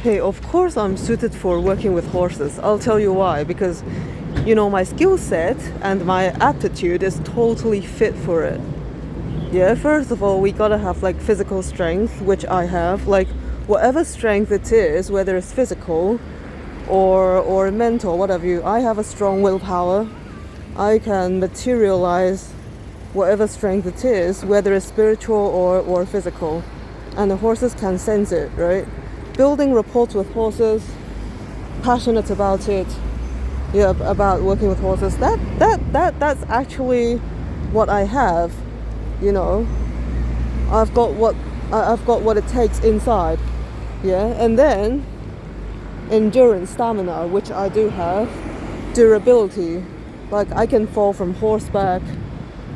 Hey, of course I'm suited for working with horses. I'll tell you why. Because, my skill set and my aptitude is totally fit for it. Yeah, first of all, we gotta have like physical strength, which I have. Like, whatever strength it is, whether it's physical or mental, whatever I have a strong willpower. I can materialize whatever strength it is, whether it's spiritual or physical. And the horses can sense it, right? Building rapport with horses, passionate about it, about working with horses. That's actually what I have, I've got what it takes inside, and then endurance, stamina, which I do have, durability. Like, I can fall from horseback.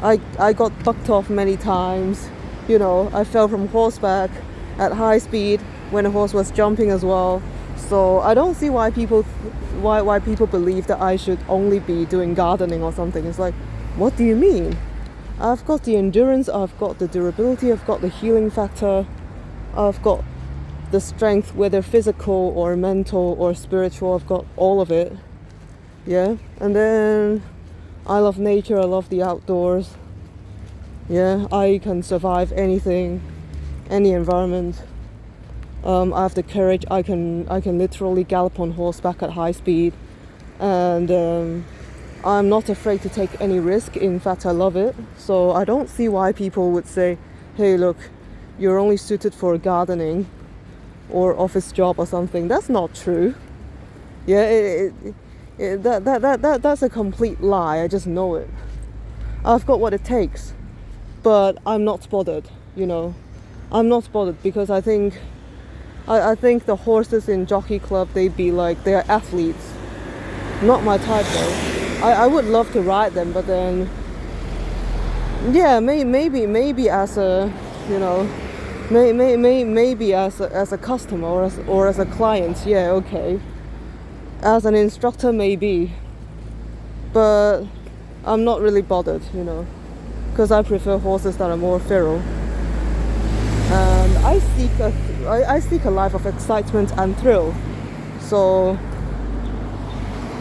I got bucked off many times. I fell from horseback at high speed when a horse was jumping as well. So I don't see why people believe that I should only be doing gardening or something. It's like, what do you mean? I've got the endurance, I've got the durability, I've got the healing factor, I've got the strength, whether physical or mental or spiritual. I've got all of it. Yeah. And then I love nature, I love the outdoors. Yeah, I can survive anything, any environment. I have the courage. I can literally gallop on horseback at high speed, and I'm not afraid to take any risk. In fact, I love it. So I don't see why people would say, "Hey, look, you're only suited for gardening or office job or something." That's not true. Yeah, that's a complete lie. I just know it. I've got what it takes. But I'm not bothered, I'm not bothered because I think the horses in jockey club, they're athletes. Not my type though. I would love to ride them, but then, yeah, maybe as a, maybe as a customer or as a client, yeah, okay. As an instructor, maybe. But I'm not really bothered, because I prefer horses that are more feral. And I seek a life of excitement and thrill. So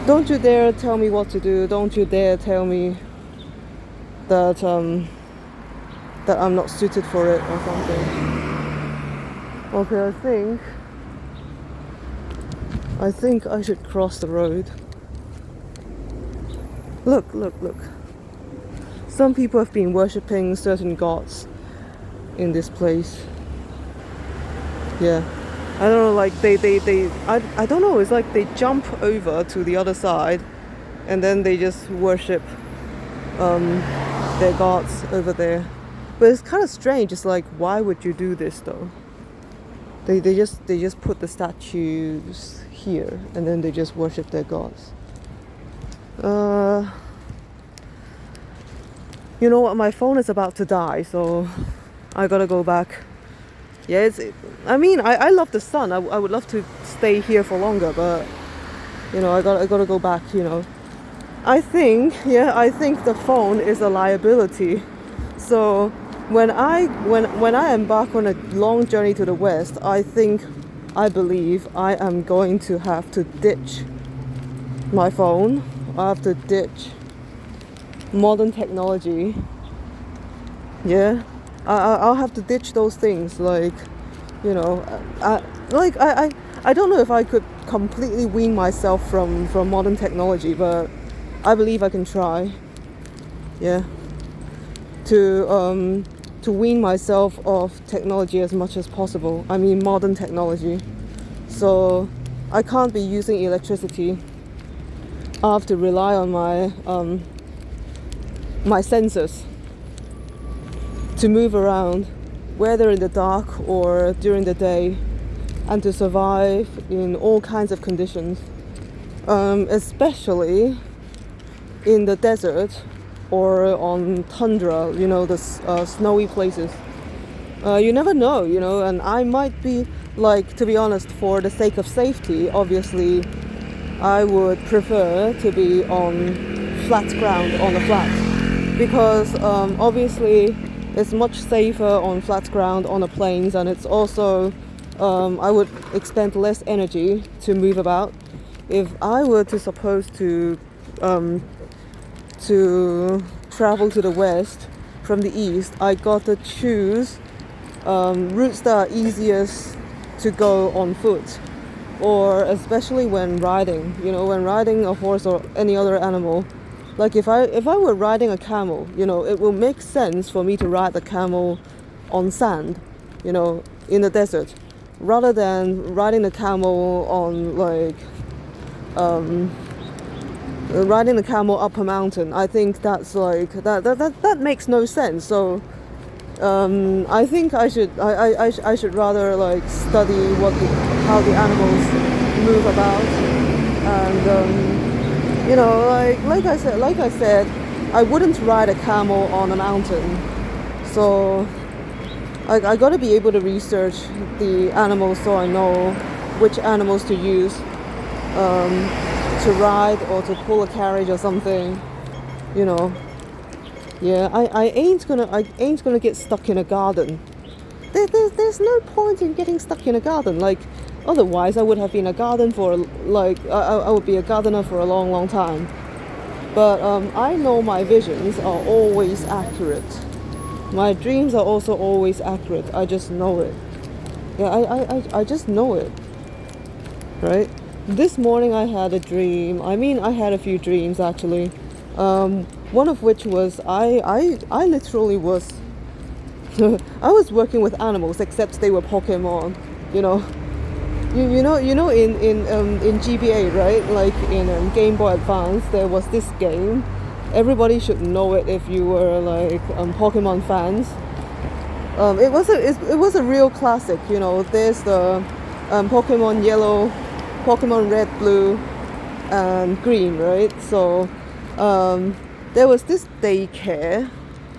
don't you dare tell me what to do. Don't you dare tell me that I'm not suited for it or something. Okay, I think I should cross the road. Look. Some people have been worshipping certain gods in this place. Yeah. I don't know, like I don't know, it's like they jump over to the other side and then they just worship their gods over there. But it's kind of strange. It's like, why would you do this though? They just put the statues here and then they just worship their gods. You know what, my phone is about to die, so I gotta go back. Yeah, I love the sun. I would love to stay here for longer, but I gotta go back. I think the phone is a liability. So when I embark on a long journey to the west, I believe I am going to have to ditch my phone. I have to ditch modern technology. Yeah, I'll have to ditch those things. I don't know if I could completely wean myself from modern technology, but I believe I can try. Yeah, to wean myself off technology as much as possible. I mean modern technology. So I can't be using electricity. I have to rely on my senses to move around, whether in the dark or during the day, and to survive in all kinds of conditions, especially in the desert or on tundra, the snowy places. You never know, and I might be, to be honest, for the sake of safety, obviously I would prefer to be on flat ground, on the flat, because obviously it's much safer on flat ground, on the plains, and it's also I would expend less energy to move about. If I were to suppose to travel to the west from the east, I got to choose routes that are easiest to go on foot, or especially when riding. When riding a horse or any other animal. Like if I were riding a camel, it will make sense for me to ride the camel on sand, in the desert, rather than riding the camel on riding the camel up a mountain. I think that's that makes no sense. So I think I should rather study how the animals move about, and like I said, I wouldn't ride a camel on a mountain. So I got to be able to research the animals so I know which animals to use to ride or to pull a carriage or something. Yeah, I ain't gonna get stuck in a garden. There's no point in getting stuck in a garden. Otherwise I would have been a garden for I would be a gardener for a long time. But I know my visions are always accurate. My dreams are also always accurate. I just know it. Yeah, I just know it. Right? This morning I had a dream. I had a few dreams actually. One of which was I literally was I was working with animals, except they were Pokemon. In GBA, right? Like in Game Boy Advance, there was this game. Everybody should know it if you were Pokemon fans. It was a real classic. There's the Pokemon Yellow, Pokemon Red, Blue, and Green, right? So there was this daycare.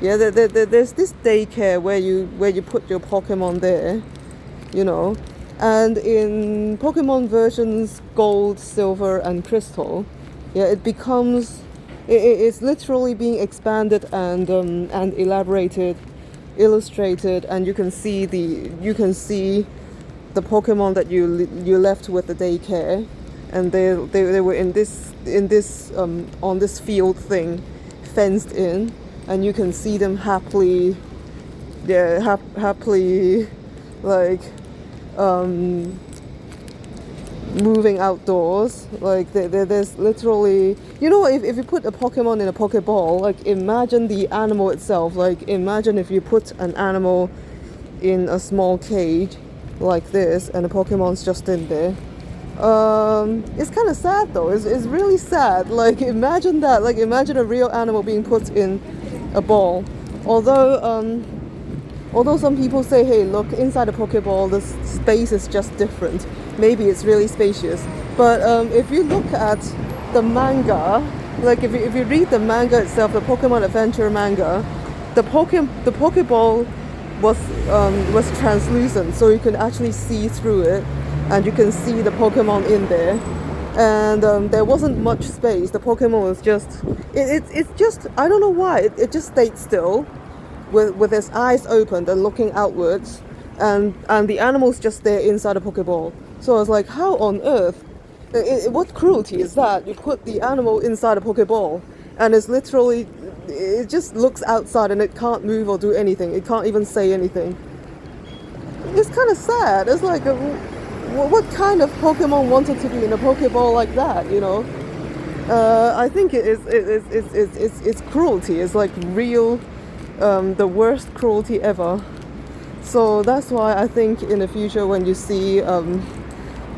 Yeah, there's this daycare where you put your Pokemon there, and in Pokemon versions Gold, Silver, and Crystal, yeah, it becomes it's literally being expanded and elaborated, illustrated, and you can see the Pokemon that you left with the daycare, and they were in this on this field thing, fenced in. And you can see them happily moving outdoors. There's literally, if you put a Pokemon in a Pokeball, imagine the animal itself. Imagine if you put an animal in a small cage like this, and the Pokemon's just in there. It's kind of sad though. It's really sad. Imagine that. Imagine a real animal being put in a ball. Although some people say, hey, look, inside a Pokeball the space is just different. Maybe it's really spacious. But if you look at the manga, if you read the manga itself, the Pokemon Adventure manga, the Pokeball was translucent, so you can actually see through it, and you can see the Pokemon in there. And there wasn't much space. The Pokemon was just it's just, I don't know why, it just stayed still with its eyes opened and looking outwards, and the animal's just there inside a Pokeball. So I was like, how on earth, what cruelty is that? You put the animal inside a Pokeball and it's literally, it just looks outside and it can't move or do anything. It can't even say anything. It's kind of sad. It's like what kind of Pokemon wanted to be in a Pokeball like that, I think it's cruelty. It's real, the worst cruelty ever. So that's why I think in the future when you see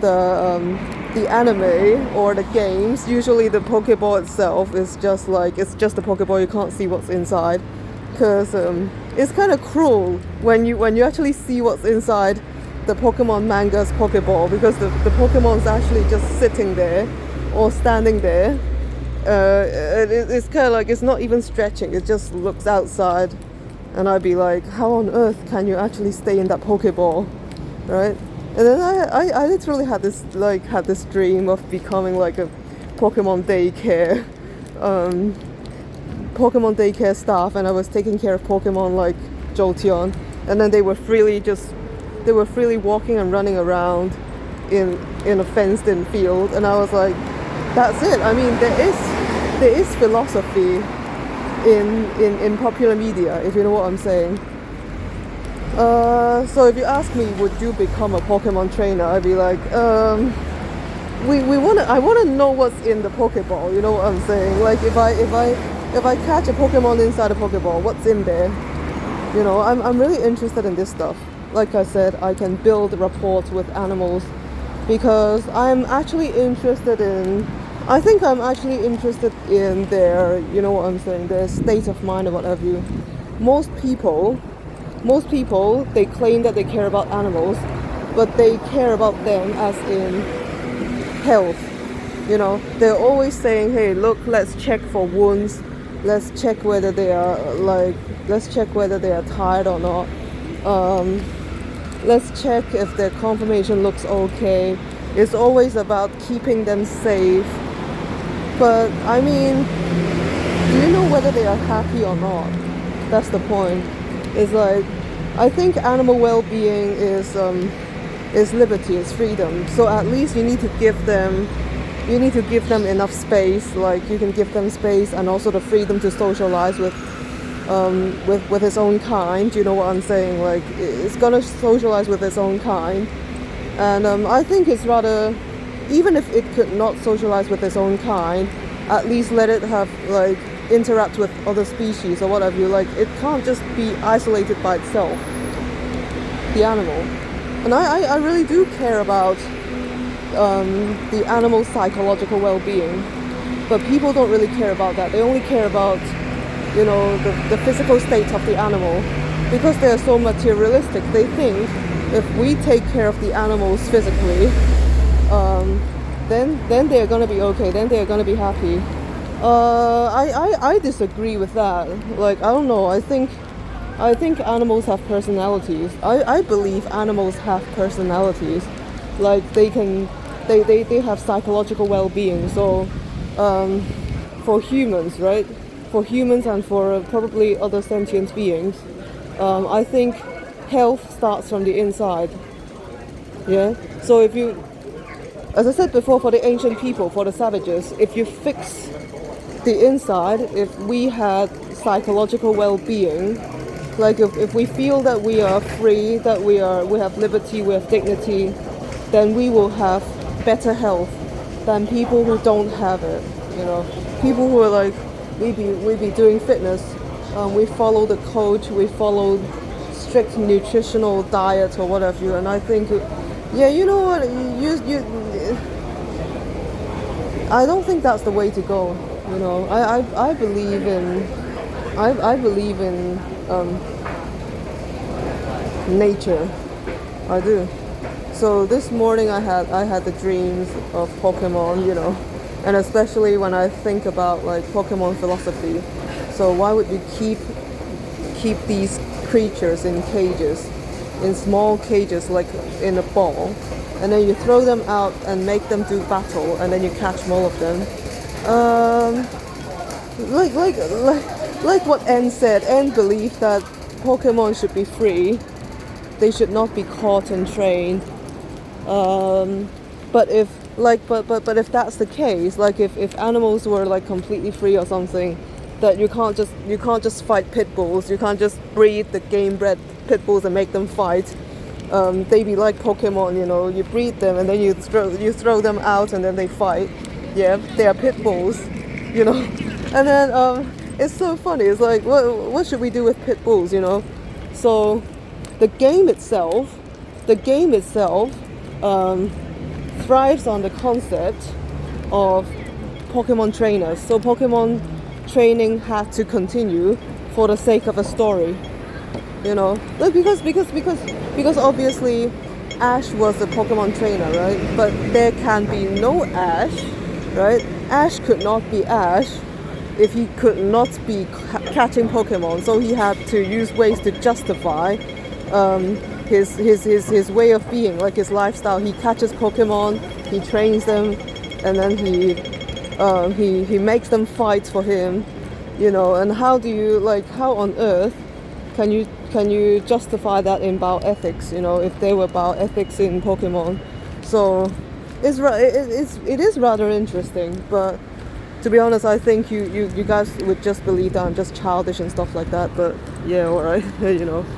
the anime or the games, usually the Pokeball itself is just it's just a Pokeball. You can't see what's inside, because it's kind of cruel when you actually see what's inside the Pokemon manga's Pokeball, because the Pokemon's actually just sitting there or standing there. It's kind of it's not even stretching, it just looks outside, and I'd be like, how on earth can you actually stay in that Pokeball, right? And then I literally had this dream of becoming a Pokemon daycare staff, and I was taking care of Pokemon like Jolteon, and then they were freely just they were freely walking and running around in a fenced-in field, and I was like, that's it. I mean, there is philosophy in popular media, if you know what I'm saying. So if you ask me, would you become a Pokemon trainer? I'd be like, I wanna know what's in the Pokeball. You know what I'm saying? Like if I catch a Pokemon inside a Pokeball, what's in there? You know, I'm really interested in this stuff. Like I said, I can build rapport with animals because I'm actually interested in. I think I'm actually interested in their, you know what I'm saying, their state of mind or what have you. Most people, they claim that they care about animals, but they care about them as in health. You know, they're always saying, hey, look, let's check for wounds. Let's check whether they are tired or not. Let's check if their conformation looks okay. It's always about keeping them safe. But I mean, do you know whether they are happy or not? That's the point. It's like, I think animal well-being is liberty, is freedom. So at least you need to give them enough space. Like you can give them space and also the freedom to socialize with its own kind. You know what I'm saying? Like it's gonna socialize with its own kind, and I think it's rather, even if it could not socialize with its own kind, at least let it have like interact with other species or whatever. Like it can't just be isolated by itself, the animal. And I really do care about the animal's psychological well-being, but people don't really care about that. They only care about, you know, the physical state of the animal, because they're so materialistic. They think if we take care of the animals physically, then they're gonna be okay. Then they're gonna be happy. I disagree with that. Like I don't know. I think animals have personalities. I believe animals have personalities. Like they have psychological well-being. So for humans, right? For humans and for probably other sentient beings, I think health starts from the inside. Yeah. So if you, as I said before, for the ancient people, for the savages, if you fix the inside, if we had psychological well-being, like if we feel that we are free, that we have liberty, we have dignity, then we will have better health than people who don't have it. You know, people who are like, we be doing fitness, we follow the coach, we follow strict nutritional diet or whatever, and I think, yeah, you know what, I don't think that's the way to go. You know, I believe in nature. I do. So this morning I had the dreams of Pokemon, you know, and especially when I think about like Pokemon philosophy. So why would you keep these creatures in cages, in small cages, like in a ball, and then you throw them out and make them do battle, and then you catch more of them? Like what N said. N believed that Pokemon should be free. They should not be caught and trained. But if that's the case, like if animals were like completely free or something, that you can't just fight pit bulls. You can't just breed the game-bred pit bulls and make them fight. They be like Pokemon, you know. You breed them and then you throw them out and then they fight. Yeah, they are pit bulls, you know. And then it's so funny. It's like, what should we do with pit bulls, you know? So the game itself thrives on the concept of Pokemon trainers. So Pokemon training had to continue for the sake of a story, you know. Like because obviously Ash was a Pokemon trainer, right? But there can be no Ash, right? Ash could not be Ash if he could not be catching Pokemon. So he had to use ways to justify his way of being, like his lifestyle. He catches Pokemon, he trains them, and then he makes them fight for him, you know. And how on earth can you can you justify that in bioethics, if they were bioethics in Pokemon? So it is rather interesting, but to be honest, I think you guys would just believe that I'm just childish and stuff like that, but yeah, alright,